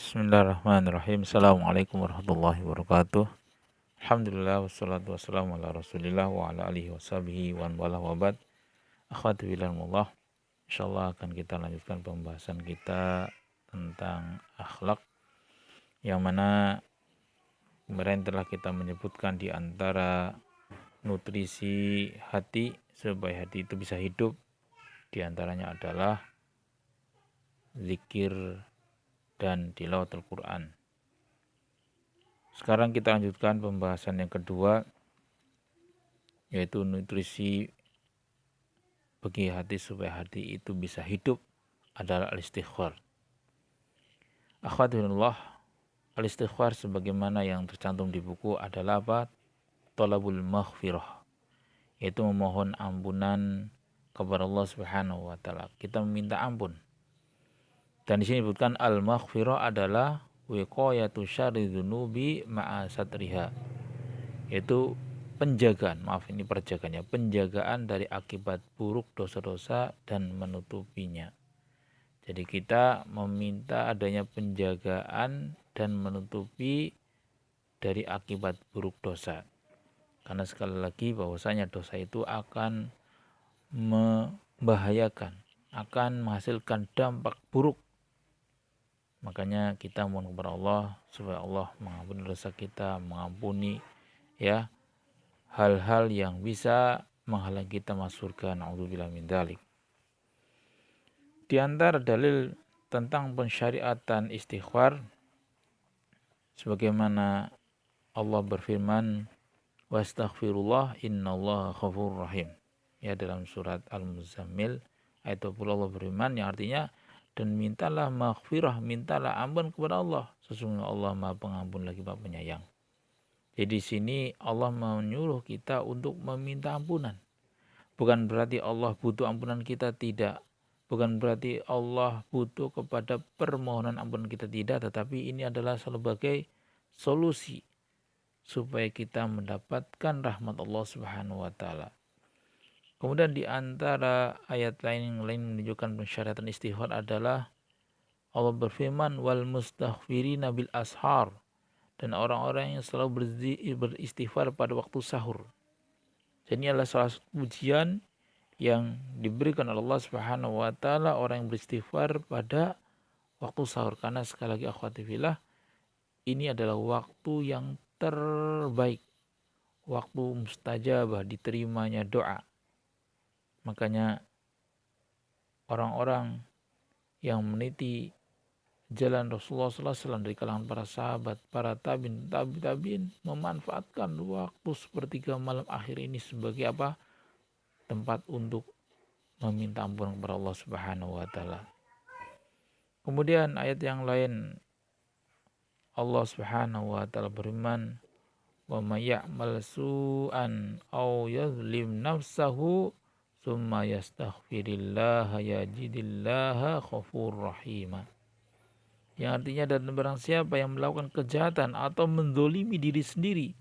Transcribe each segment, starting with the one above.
Bismillahirrahmanirrahim. Assalamualaikum warahmatullahi wabarakatuh. Alhamdulillah wassalatu wassalamu ala Rasulillah wa ala alihi washabihi wa wala wabad. Akhwati billahi, insyaallah akan kita lanjutkan pembahasan kita tentang akhlak, yang mana kemarin telah kita menyebutkan di antara nutrisi hati supaya hati itu bisa hidup, di antaranya adalah zikir dan tilawatul Quran. Sekarang kita lanjutkan pembahasan yang kedua, yaitu nutrisi bagi hati supaya hati itu bisa hidup adalah al-istighfar. Akhwadulillah, al-istighfar sebagaimana yang tercantum di buku adalah apa? Thalabul maghfirah, yaitu memohon ampunan kepada Allah Subhanahu wa taala. Kita meminta ampun. Dan di sini disebutkan al-maghfirah adalah wiqayatu syarri dzunubi ma'a satriha, yaitu penjagaan penjagaan dari akibat buruk dosa-dosa dan menutupinya. Jadi kita meminta adanya penjagaan dan menutupi dari akibat buruk dosa, karena sekali lagi bahwasanya dosa itu akan membahayakan, akan menghasilkan dampak buruk. Makanya kita mohon kepada Allah supaya Allah mengampuni dosa kita, mengampuni hal-hal yang bisa menghalangi kita masuk surga. Na'udzubillah min dzalik. Di antara dalil tentang pensyariatan istighfar, sebagaimana Allah berfirman, wastaghfirullah innallaha ghafurur rahim. Ya, dalam surat Al-Muzammil ayat 20 Allah berfirman, yang artinya, dan mintalah maghfirah, mintalah ampun kepada Allah, sesungguhnya Allah Maha Pengampun lagi Maha Penyayang. Jadi di sini Allah menyuruh kita untuk meminta ampunan. Bukan berarti Allah butuh ampunan kita, tidak. Bukan berarti Allah butuh kepada permohonan ampunan kita, tidak. Tetapi ini adalah sebagai solusi supaya kita mendapatkan rahmat Allah Subhanahu wa taala. Kemudian di antara ayat lain menunjukkan pensyariatan istighfar adalah Allah berfirman, wal mustaghfirina bil ashar, dan orang-orang yang selalu beristighfar pada waktu sahur. Jadi ini adalah salah satu pujian yang diberikan oleh Allah Subhanahu wa taala orang yang beristighfar pada waktu sahur, karena sekali lagi akhwati fillah, ini adalah waktu yang terbaik, waktu mustajabah, diterimanya doa. Makanya orang-orang yang meniti jalan Rasulullah SAW dari kalangan para sahabat, para tabi'in memanfaatkan waktu sepertiga malam akhir ini sebagai apa? Tempat untuk meminta ampun kepada Allah Subhanahu wa taala. Kemudian ayat yang lain Allah Subhanahu wa taala berfirman, wa may ya'mal su'an aw yadhlim nafsahu tsumma yastaghfirillaha yajidillaha ghafurur rahim. Yang artinya, dan barang siapa yang melakukan kejahatan atau menzolimi diri sendiri,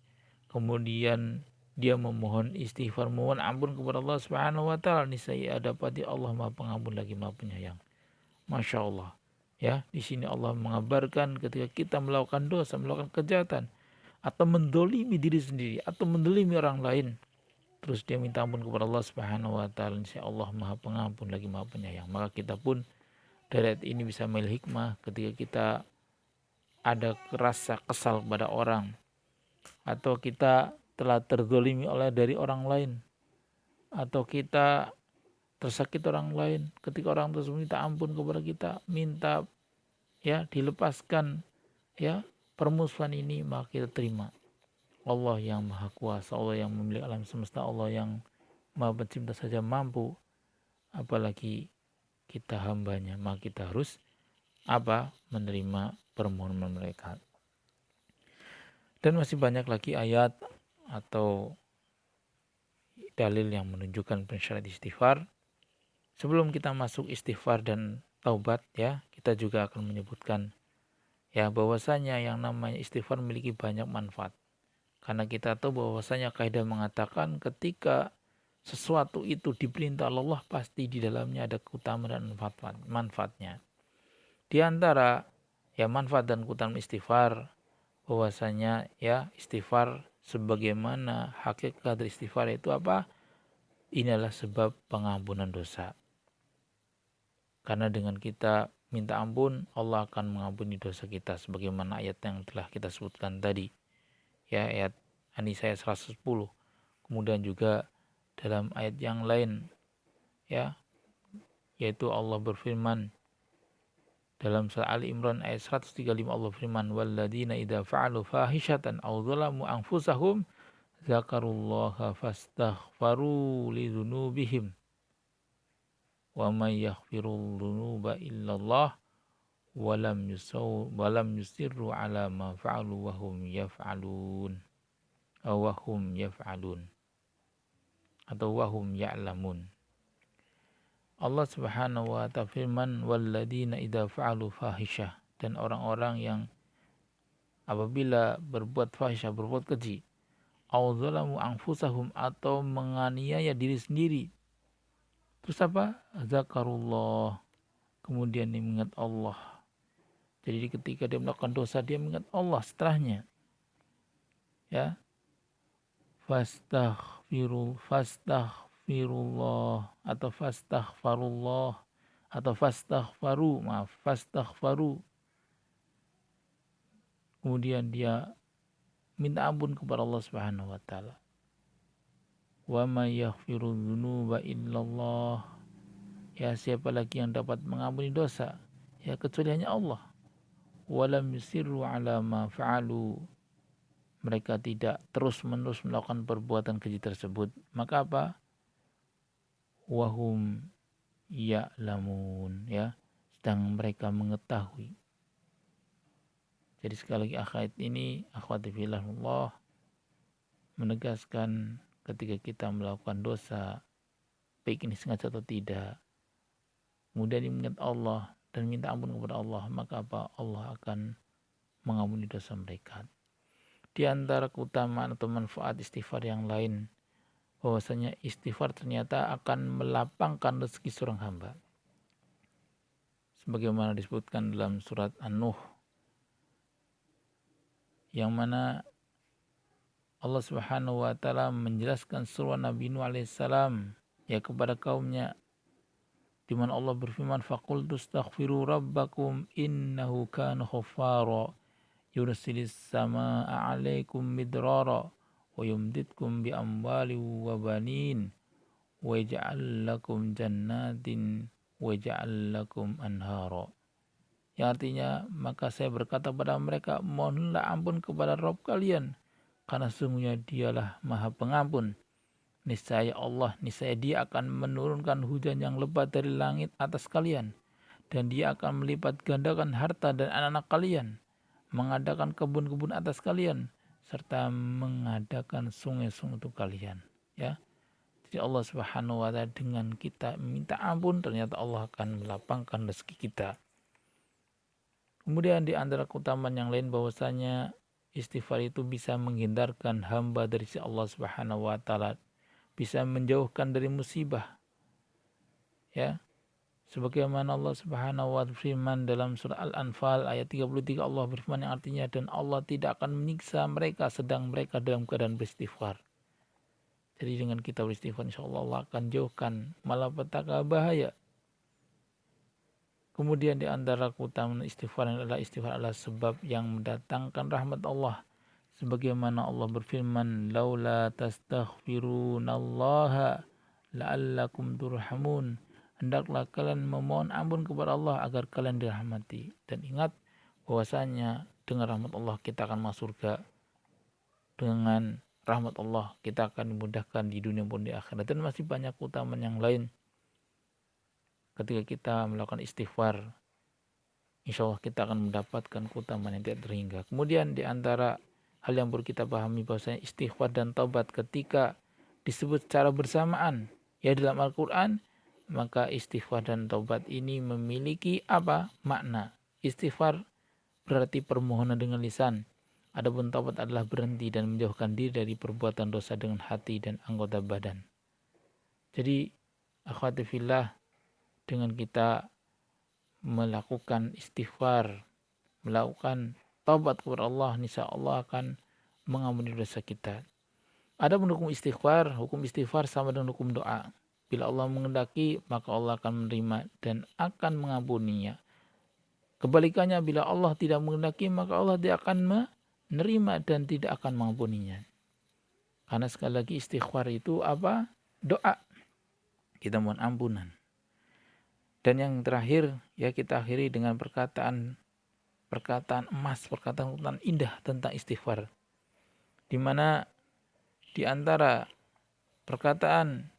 kemudian dia memohon istighfar, mohon ampun kepada Allah Subhanahu wa taala, niscaya dapati Allah Maha Pengampun lagi Maha Penyayang. Masya Allah. Ya, di sini Allah mengabarkan ketika kita melakukan dosa, melakukan kejahatan, atau mendolimi diri sendiri, atau mendolimi orang lain, terus dia minta ampun kepada Allah Subhanahu wa taala, insya Allah Maha Pengampun lagi Maha Penyayang. Maka kita pun dari ayat ini bisa ambil hikmah ketika kita ada rasa kesal kepada orang, atau kita telah terzolimi dari orang lain, atau kita tersakiti orang lain, ketika orang tersebut minta ampun kepada kita, minta dilepaskan permusuhan ini, maka kita terima. Allah yang maha kuasa, Allah yang memiliki alam semesta, Allah yang maha pencipta saja mampu, apalagi kita hambanya, maka kita harus menerima permohonan mereka. Dan masih banyak lagi ayat atau dalil yang menunjukkan pensyariat istighfar. Sebelum kita masuk istighfar dan taubat, kita juga akan menyebutkan bahwasanya yang namanya istighfar memiliki banyak manfaat. Karena kita tahu bahwasanya kaidah mengatakan ketika sesuatu itu diperintah Allah, pasti di dalamnya ada keutamaan dan manfaatnya. Di antara Ya, manfaat dan keutamaan istighfar, bahwasanya ya istighfar sebagaimana hakikat dari istighfar itu apa? Ini adalah sebab pengampunan dosa. Karena dengan kita minta ampun, Allah akan mengampuni dosa kita sebagaimana ayat yang telah kita sebutkan tadi. Ya, ayat An-Nisa 110. Kemudian juga dalam ayat yang lain, ya, yaitu Allah berfirman dalam surah Ali Imran ayat 135, Allah berfirman, walladzina idza fa'alu fahishatan aw dzalamu anfusahum zakarullaha fastaghfaru lidzunubihim wa may yaghfirul dzunuba illallah walam yusirru ala ma fa'alu wa hum yaf'alun atau wa hum ya'lamun. Allah Subhanahu wa ta'ala firman, walladzina idza fa'alu fahisyah, dan orang-orang yang apabila berbuat fahisyah, berbuat keji, au dzalamu anfusahum, atau menganiaya diri sendiri, terus apa? Zakarullah, kemudian dia mengingat Allah. Jadi ketika dia melakukan dosa, dia mengingat Allah setelahnya. Ya. Fastaghfirullah atau fastaghfarullah atau fastaghfaru. Kemudian dia minta ampun kepada Allah Subhanahu wa taala. Wa may yaghfiru dzunuba illallah. Ya, siapa lagi yang dapat mengampuni dosa? Ya, kecuali hanya Allah. Walam yusirru ala ma fa'alu. Mereka tidak terus-menerus melakukan perbuatan keji tersebut. Maka apa? Wahum ya'lamun, ya, sedang mereka mengetahui. Jadi sekali lagi akhwat ini, akhwati fillah, menegaskan ketika kita melakukan dosa, baik ini sengaja atau tidak, kemudian mengingat Allah dan minta ampun kepada Allah, maka apa? Allah akan mengampuni dosa mereka. Di antara keutamaan atau manfaat istighfar yang lain, bahwasanya istighfar ternyata akan melapangkan rezeki seorang hamba. Sebagaimana disebutkan dalam surat An-Nuh, yang mana Allah Subhanahu wa taala menjelaskan seruan Nabi Nuh alaihissalam ya kepada kaumnya, di mana Allah berfirman, faqultu astaghfiru rabbakum innahu kana ghaffara yursilis samaa'a 'alaikum midrara wa yumditkum bi amwalin wa banin wa yaj'al lakum jannatin wa yaj'al lakum anhara. Yang artinya, maka saya berkata pada mereka, mohonlah ampun kepada Rabb kalian, karena sesungguhnya dialah maha pengampun. Niscaya dia akan menurunkan hujan yang lebat dari langit atas kalian, dan dia akan melipat gandakan harta dan anak-anak kalian, mengadakan kebun-kebun atas kalian, serta mengadakan sungai-sungai untuk kalian. Ya, jadi Allah Subhanahu wa taala, dengan kita minta ampun, ternyata Allah akan melapangkan rezeki kita. Kemudian di antara keutamaan yang lain, bahwasanya istighfar itu bisa menghindarkan hamba dari si Allah Subhanahu wa taala, bisa menjauhkan dari musibah. Ya. Sebagaimana Allah Subhanahu wa taala berfirman dalam surah Al-Anfal ayat 33, Allah berfirman yang artinya, dan Allah tidak akan menyiksa mereka sedang mereka dalam keadaan beristighfar. Jadi dengan kita beristighfar, insyaallah Allah akan jauhkan malapetaka, bahaya. Kemudian di antara keutamaan istighfar adalah sebab yang mendatangkan rahmat Allah. Sebagaimana Allah berfirman, laula tastaghfirunallaha la'allakum turhamun. Hendaklah kalian memohon ampun kepada Allah agar kalian dirahmati. Dan ingat bahwasanya dengan rahmat Allah kita akan masuk surga. Dengan rahmat Allah kita akan dimudahkan di dunia maupun di akhirat. Dan masih banyak keutamaan yang lain. Ketika kita melakukan istighfar, insya Allah kita akan mendapatkan keutamaan yang tidak terhingga. Kemudian di antara hal yang perlu kita pahami, bahwasanya istighfar dan taubat ketika disebut secara bersamaan ya dalam Al-Quran, maka istighfar dan taubat ini memiliki apa? Makna. Istighfar berarti permohonan dengan lisan. Adapun taubat adalah berhenti dan menjauhkan diri dari perbuatan dosa dengan hati dan anggota badan. Jadi akhwati fillah, dengan kita melakukan istighfar, melakukan taubat kepada Allah, niscaya Allah akan mengampuni dosa kita. Ada hukum istighfar sama dengan hukum doa. Bila Allah menghendaki, maka Allah akan menerima dan akan mengampuninya. Kebalikannya, bila Allah tidak menghendaki, maka Allah tidak akan menerima dan tidak akan mengampuninya. Karena sekali lagi istighfar itu apa? Doa. Kita mohon ampunan. Dan yang terakhir, ya kita akhiri dengan perkataan emas, perkataan indah tentang istighfar. Di mana di antara perkataan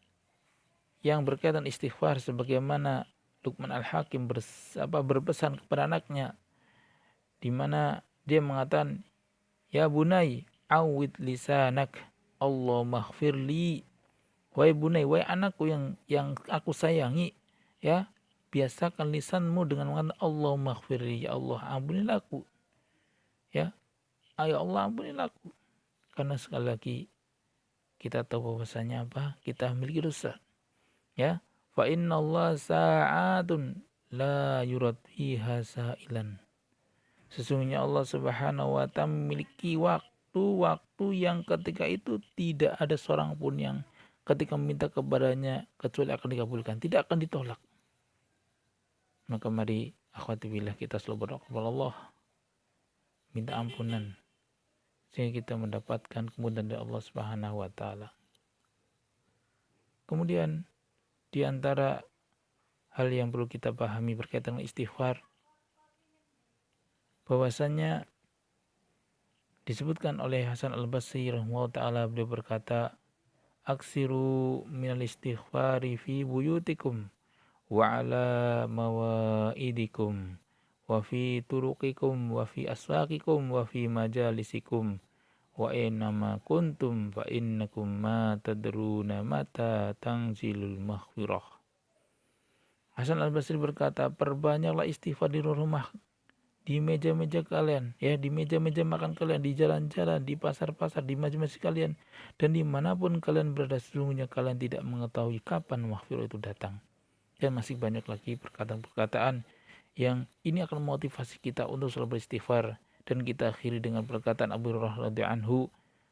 yang berkaitan istighfar sebagaimana Luqman Al-Hakim berpesan kepada anaknya, di mana dia mengatakan, ya bunai awid lisanak Allah maghfirli, wahai bunai, wahai anakku yang aku sayangi, ya biasakan lisanmu dengan mengatakan Allah maghfirli, ya Allah ampunilah aku, ya ayo Allah ampunilah aku. Karena sekali lagi kita tahu bahwasanya apa, kita memiliki dosa, ya fa innallaha sa'atun la yurad fiha sa'ilan. Sesungguhnya Allah Subhanahu wa ta'ala memiliki waktu yang ketika itu tidak ada seorang pun yang ketika meminta kepadanya kecuali akan dikabulkan, tidak akan ditolak. Maka mari akhwati billah kita selalu berdoa kepada Allah, minta ampunan sehingga kita mendapatkan kemudahan dari Allah Subhanahu wa ta'ala. Kemudian di antara hal yang perlu kita pahami berkaitan dengan istighfar, bahwasanya disebutkan oleh Hasan Al-Basri rahimahullah ta'ala, beliau berkata, aksiru minal istighfari fi buyutikum wa ala mawaidikum wa fi turuqikum wa fi aswaqikum wa fi majalisikum wa innama kuntum fa innakum ma tadruna mata tanzilul maghfirah. Hasan Al-Basri berkata, perbanyaklah istighfar di rumah, di meja-meja kalian, ya di meja-meja makan kalian, di jalan-jalan, di pasar-pasar, di masjid-masjid kalian, dan dimanapun kalian berada, sesungguhnya kalian tidak mengetahui kapan maghfirah itu datang. Dan masih banyak lagi perkataan-perkataan yang ini akan memotivasi kita untuk selalu beristighfar. Dan kita akhiri dengan perkataan Abu Hurairah radhiyallahu anhu,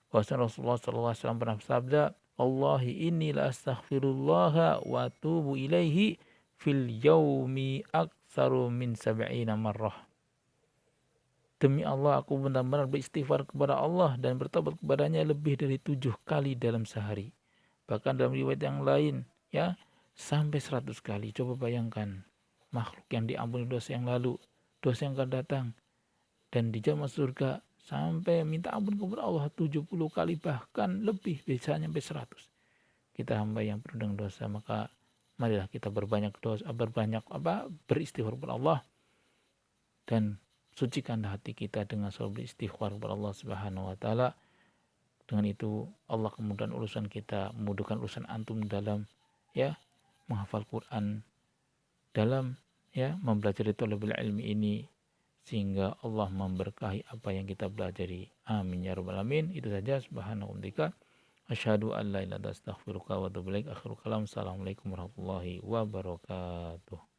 bahwa Rasulullah SAW pernah bersabda, Allahi inni la astaghfirullah wa atubu ilaihi fil yaumi aktsaru min 70 marrah. Demi Allah, aku benar-benar beristighfar kepada Allah dan bertobat kepadanya lebih dari 7 kali dalam sehari. Bahkan dalam riwayat yang lain, ya, sampai 100 kali. Coba bayangkan, makhluk yang diampuni dosa yang lalu, dosa yang akan datang, dan di zaman surga sampai minta ampun kepada Allah 70 kali, bahkan lebih, bisa sampai 100. Kita hamba yang penuh dengan dosa, maka marilah kita berbanyak beristighfar kepada Allah, dan sucikan hati kita dengan selalu beristighfar kepada Allah Subhanahu wa ta'ala. Dengan itu Allah kemudian urusan kita, memudahkan urusan antum dalam ya menghafal Quran, dalam ya mempelajari thalabul ilmi ini, sehingga Allah memberkahi apa yang kita pelajari. Amin ya rabbal alamin. Itu saja. Subhanahu wa ta'ala. Asyhadu an la ilaha illa anta astaghfiruka wa atubu ilaik. Akhirul kalam. Assalamualaikum warahmatullahi wabarakatuh.